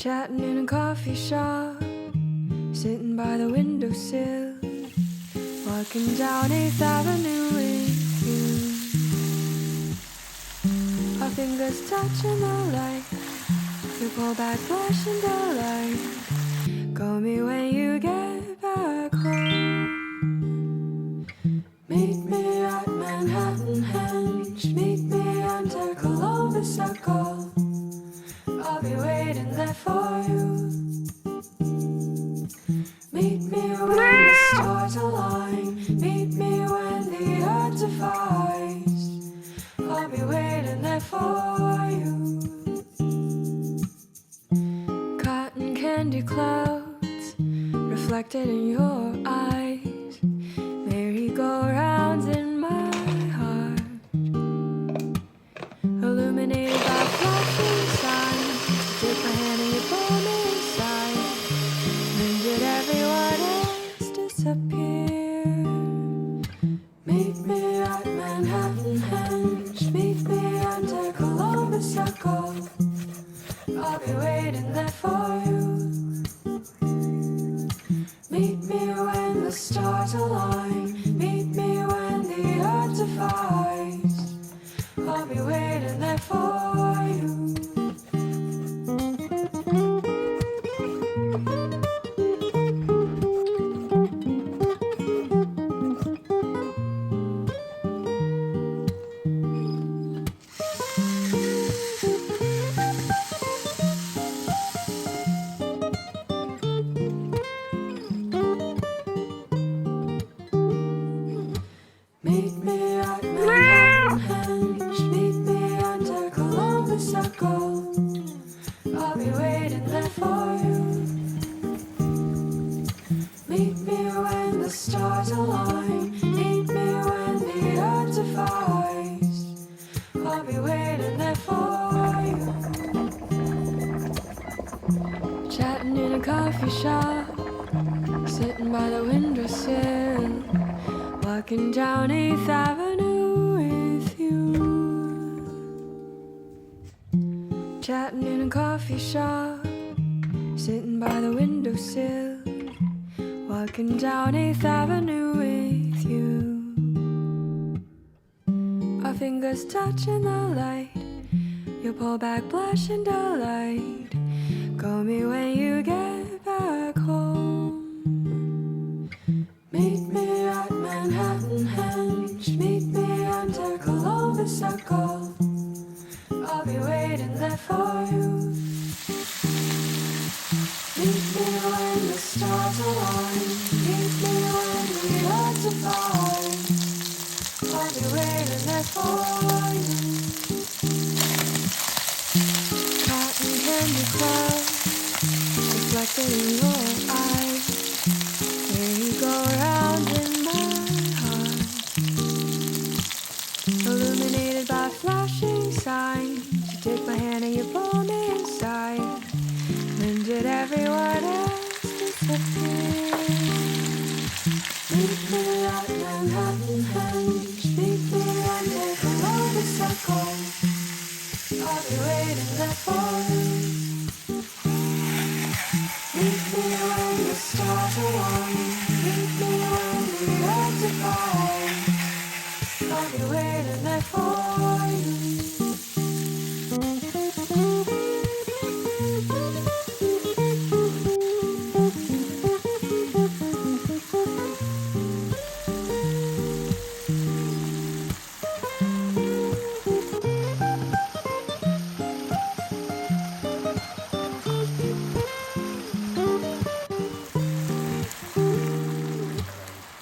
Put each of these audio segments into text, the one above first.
Chatting in a coffee shop, sitting by the windowsill, walking down 8th Avenue with you. Our fingers touching the light, you pull back, flashing the light. Call me when you get back home. Meet me at Manhattan Henge, meet me under Columbus Circle. I'll be waiting there for you. Meet me when the stars align, meet me when the earth defies. I'll be waiting there for you. Cotton candy clouds reflected in your eyes, merry-go-rounds in my heart, illuminated by flashing signs. Dip my hand and you pull me inside. When did everyone else disappear? Meet me at Manhattan Henge, meet me under Columbus Circle. I'll be waiting there for you. Meet me when the stars align, meet me when the earth defies. I'll be waiting there for you. Meet me at Manhattan Henge, meet me under Columbus Circle. I'll be waiting there for you. Meet me when the stars align, meet me when the earth defies. I'll be waiting there for you. Chatting in a coffee shop, sitting by the windowsill, walking down 8th Avenue with you. Chatting in a coffee shop, sitting by the windowsill, walking down 8th Avenue with you. Our fingers touching the light, you pull back, blushing delight. Call me when you get back home. Meet me at Manhattan Henge, meet me under Columbus Circle. I'll be waiting there for you. Meet me when the stars align, meet me when the earth divides. I'll be waiting there for you. Cotton candy clouds reflected in your eyes, merry-go-round in my heart, illuminated by flashing signs. You take my hand and you pull me inside. When did everyone else disappear? Meet me at Manhattan Henge, meet me under Columbus Circle. I'll be waiting there for you. Meet me when the stars align, meet me when the earth divides. I'll be waiting there for you.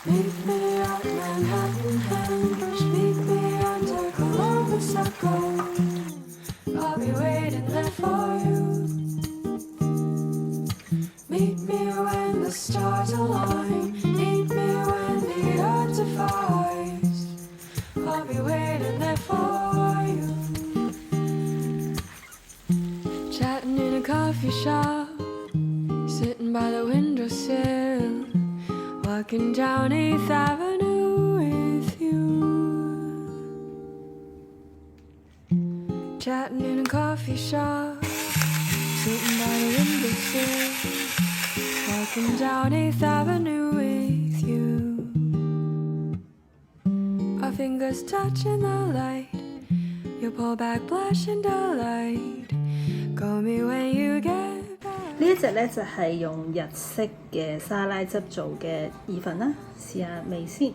Meet me at Manhattan Henge, meet me under Columbus Circle. I'll be waiting there for you. Meet me when the stars align, meet me when the earth defies. I'll be waiting there for you. Chatting in a coffee shop, sitting by the windowsill, walking down 8th Avenue with you. Chatting in a coffee shop, sitting by the windowsill, walking down 8th Avenue with you. Our fingers touching the light, your pull back blush and delight. Call me when you get back. 呢一隻咧就係用日式嘅沙拉汁做嘅意粉啦，試下味先。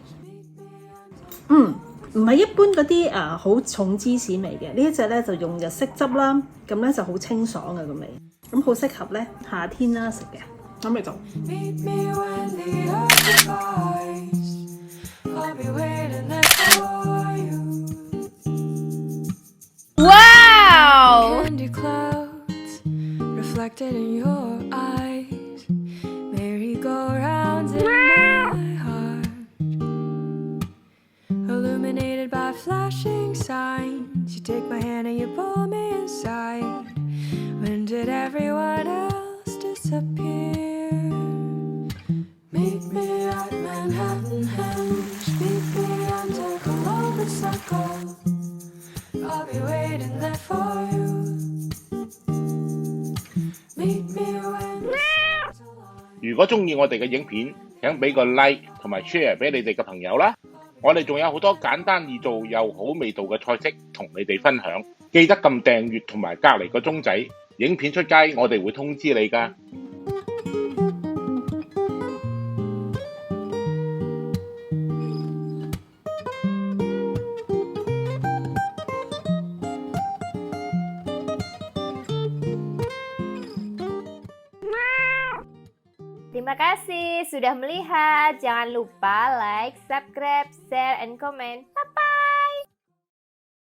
唔係一般嗰啲好重芝士味嘅，呢一隻咧就用日式汁啦，咁咧就好清爽嘅個味，咁好適合咧夏天啦食嘅。咁咪就。Meet me when the earth divides. I'll be waiting there for you. Wow! Candy clouds reflected in your eyes. Merry-go-rounds in my heart. Illuminated by flashing signs. You take my hand and you pull me inside. When did everyone else disappear? Meet me at Manhattan Henge. Meet me under Columbus Circle. I'll be waiting there for you. Meet me when the stars align. 如果中意我哋嘅影片，請俾個 like 同埋 share 俾你哋嘅朋友啦。我哋仲有好多簡單易做又好味道嘅菜式同你哋分享，記得撳訂閱同埋隔離個鐘仔，影片出街我哋會通知你㗎。Terima kasih sudah melihat. Jangan lupa like, subscribe, share, and comment. Bye.